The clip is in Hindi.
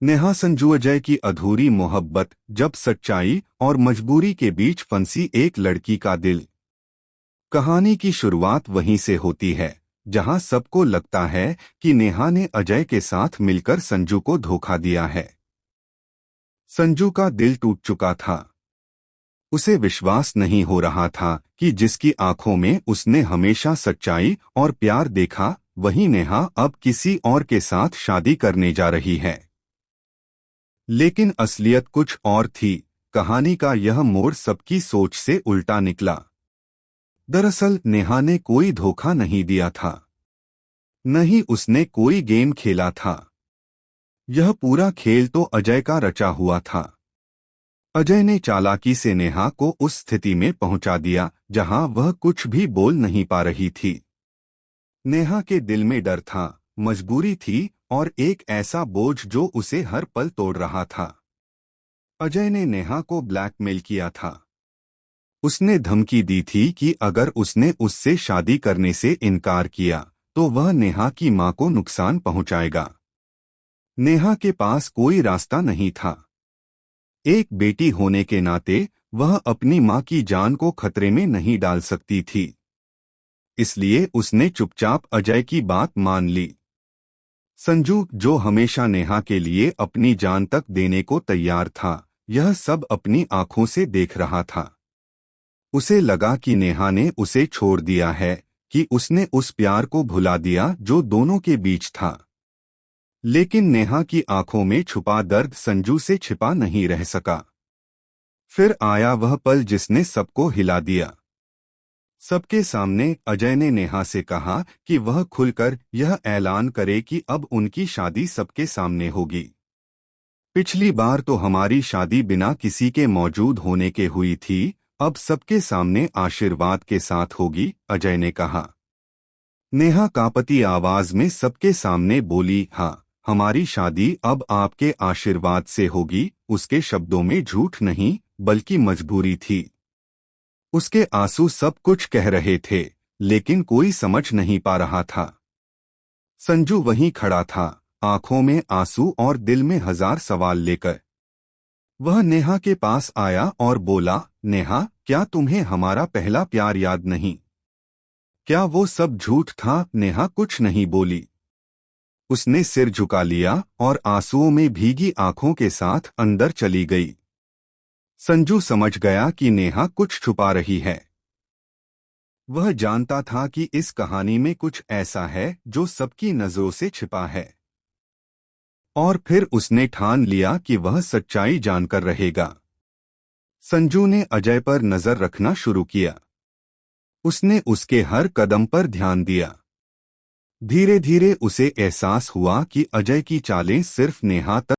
नेहा संजू अजय की अधूरी मोहब्बत, जब सच्चाई और मजबूरी के बीच फंसी एक लड़की का दिल। कहानी की शुरुआत वहीं से होती है जहां सबको लगता है कि नेहा ने अजय के साथ मिलकर संजू को धोखा दिया है। संजू का दिल टूट चुका था। उसे विश्वास नहीं हो रहा था कि जिसकी आंखों में उसने हमेशा सच्चाई और प्यार देखा, वही नेहा अब किसी और के साथ शादी करने जा रही है। लेकिन असलियत कुछ और थी। कहानी का यह मोड़ सबकी सोच से उल्टा निकला। दरअसल नेहा ने कोई धोखा नहीं दिया था, न ही उसने कोई गेम खेला था। यह पूरा खेल तो अजय का रचा हुआ था। अजय ने चालाकी से नेहा को उस स्थिति में पहुंचा दिया जहां वह कुछ भी बोल नहीं पा रही थी। नेहा के दिल में डर था, मजबूरी थी और एक ऐसा बोझ जो उसे हर पल तोड़ रहा था। अजय ने नेहा को ब्लैकमेल किया था। उसने धमकी दी थी कि अगर उसने उससे शादी करने से इनकार किया तो वह नेहा की मां को नुकसान पहुंचाएगा। नेहा के पास कोई रास्ता नहीं था। एक बेटी होने के नाते वह अपनी मां की जान को खतरे में नहीं डाल सकती थी। इसलिए उसने चुपचाप अजय की बात मान ली। संजू, जो हमेशा नेहा के लिए अपनी जान तक देने को तैयार था, यह सब अपनी आंखों से देख रहा था। उसे लगा कि नेहा ने उसे छोड़ दिया है, कि उसने उस प्यार को भुला दिया जो दोनों के बीच था। लेकिन नेहा की आंखों में छुपा दर्द संजू से छिपा नहीं रह सका। फिर आया वह पल जिसने सबको हिला दिया। सबके सामने अजय ने नेहा से कहा कि वह खुलकर यह ऐलान करे कि अब उनकी शादी सबके सामने होगी। पिछली बार तो हमारी शादी बिना किसी के मौजूद होने के हुई थी, अब सबके सामने आशीर्वाद के साथ होगी, अजय ने कहा। नेहा कांपती आवाज में सबके सामने बोली, हाँ, हमारी शादी अब आपके आशीर्वाद से होगी। उसके शब्दों में झूठ नहीं बल्कि मजबूरी थी। उसके आंसू सब कुछ कह रहे थे, लेकिन कोई समझ नहीं पा रहा था। संजू वहीं खड़ा था, आंखों में आंसू और दिल में हजार सवाल लेकर। वह नेहा के पास आया और बोला, नेहा, क्या तुम्हें हमारा पहला प्यार याद नहीं? क्या वो सब झूठ था? नेहा कुछ नहीं बोली। उसने सिर झुका लिया और आंसुओं में भीगी आंखों के साथ अंदर चली गई। संजू समझ गया कि नेहा कुछ छुपा रही है। वह जानता था कि इस कहानी में कुछ ऐसा है जो सबकी नजरों से छिपा है। और फिर उसने ठान लिया कि वह सच्चाई जानकर रहेगा। संजू ने अजय पर नजर रखना शुरू किया। उसने उसके हर कदम पर ध्यान दिया। धीरे धीरे उसे एहसास हुआ कि अजय की चालें सिर्फ नेहा तक